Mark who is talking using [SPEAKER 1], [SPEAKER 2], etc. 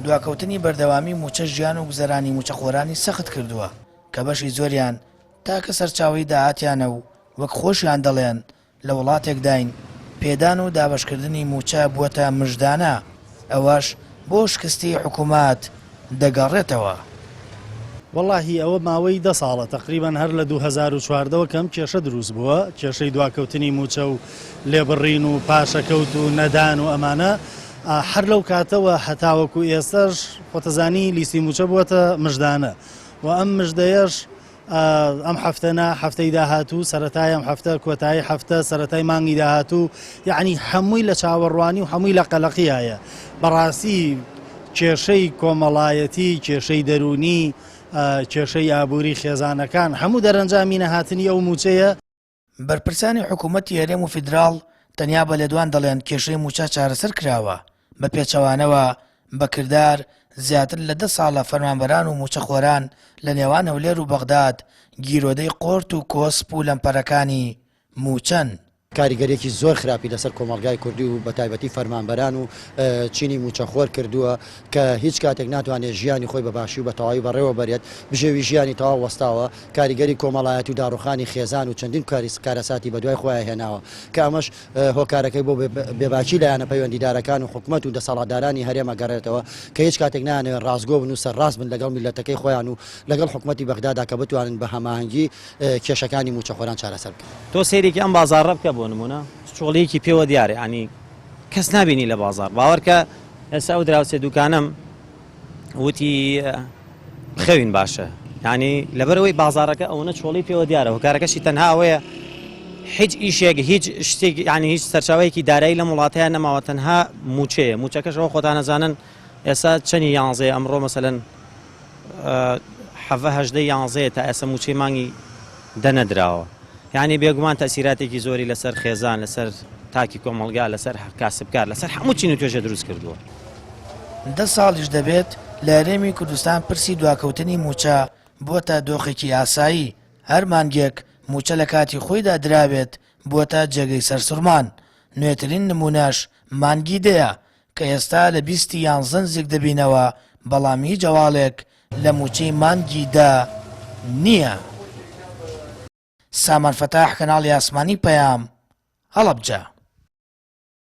[SPEAKER 1] دواکەوتنی بەردەوامی موچە ژیان و گوزەرانی موچەخۆرانی سەخت کردووە کە بەشی زۆریان تاکە سەرچاوی داهاتیانە و وەک خۆشیان دەڵێن لە وڵاتێکداین پێدان و دابەشکردنی موچە بووەتە مژدانە ئەوەش بۆ شکستی حکوومەت دەگەڕێتەوە.
[SPEAKER 2] واللهی ئەوە ماوەی 10 ساڵە تقریبان هەر لە 2014ەوە کەم کێشە دروست بووە، کێشەی دواکەوتنی موچە و لێبڕین و پاشەکەوت و نەدان و ئەمانە هەر لەو کاتەوە هەتاوەکو ئێستش خۆتەزانی لیستی موچە بووەتە مژدانە و ئەم مژدەیەش ئەم هەفتەنا هەفتەی داهاتوو سەرەتای ئەم هەفتە کۆتایی هەفتە سەرەتای مانگی داهاتوو یعنی هەمووی لە چاوەڕوانی و هەمووی لە قەلەقیایە. بەڕاستی کێشەی کۆمەڵایەتی، کێشەی دەرونی، کێشەی ئابووری خێزانەکان هەموو دەرەنجامی نەهاتنی ئەو موچەیە.
[SPEAKER 1] بەرپرسانی حکوومەتی هەرێم و فیدراڵ تەنیا بە لێدوان دەڵێن کێشەی موچە چارەسەر کراوە بە پێچەوانەوە بەکردار زیاتر لە 10 ساڵە فەرمانبەران و موچەخۆران لە نێوان هەولێر و بەغداد گیرۆدەی قۆرت و کۆسپ و لەمپەرەکانی موچەن.
[SPEAKER 3] کاریگەریەکی زۆر خراپی لەسەر کۆمەڵگای کوردی و بە تایبەتی فەرمانبەران و چینی موچەخۆر کردووە کە هیچ کاتێک ناتوانێت ژیانی خۆی بەباشی و بە تەواوی بەڕێوە بەرێت بژێوی ژیانی تەواو وەستاوە. کاریگەری کۆمەڵایەتی و داڕوخانی خێزان و چەندین کارەساتی بەدوای خۆیان هێناوە کە ئەمەش هۆکارەکەی بۆ بێباکی لایەنە پەیوەندیدارەکان و حکوومەت و دەسەڵاتدارانی هەرێمە گەڕێتەوە کە هیچ کاتێک نانەوێت ڕازگۆ بن و سەرڕاست بن لەگەڵ میلەتەکەی خۆیان و لەگەڵ حکوومەتی بەغدادا کە بتوانن بە هەماهەنگی کێشەکانی موچەخۆران چارەسەر بکەن.
[SPEAKER 4] تۆ سەیرێکی ئەم بازاڕە بکە بۆ نمونە چۆڵەیەکی پێوە دیارە، ینی کەس نبینی لە بازار باوەڕکە ئێستا ئەو دراوسێ دوکانم وتی بخەوین باشە، ینی لەبەرەوەی بازارەکە ئەوەنە چۆڵی پێوە دیارە هۆکارەکەشی تەنها ئەوەیە هیچ ئیشێک هیچ شتێک ینی هیچ سەرچاوەیەکی دارایی لە وڵاتەیان نەماوە تەنها موچەیە. موچەکەشەوە خۆتان نەزانن ئێستا چەندی 11 ئەمڕۆ مەسەلەن 7-8 تا ئێستا موچەی مانگی دەنەدراوە. یعنی بێگومان تەسیراتێکی زۆری لەسەر خێزان لەسەر تاکی کۆمەڵگا لەسەر کاسبکار لەسەر هەموو چین و توێژە دروست کردووە.
[SPEAKER 1] 10 ساڵیش دەبێت لە هەرێمی کوردستان پرسی دواکەوتنی موچە بۆتە دۆخێکی ئاسایی. هەر مانگێک موچە لە کاتی خۆیدا درابێت بۆتە جێگەی سەرسوڕمان. نوێترین نمونەش مانگی دەیە کە ئێستا لە 20 نزیک دەبینەوە بەڵام هیچ هەواڵێک لە موچەی مانگیدا نییە. سامان فتاح کەناڵی ئاسمانی پەیام هەڵەبجە.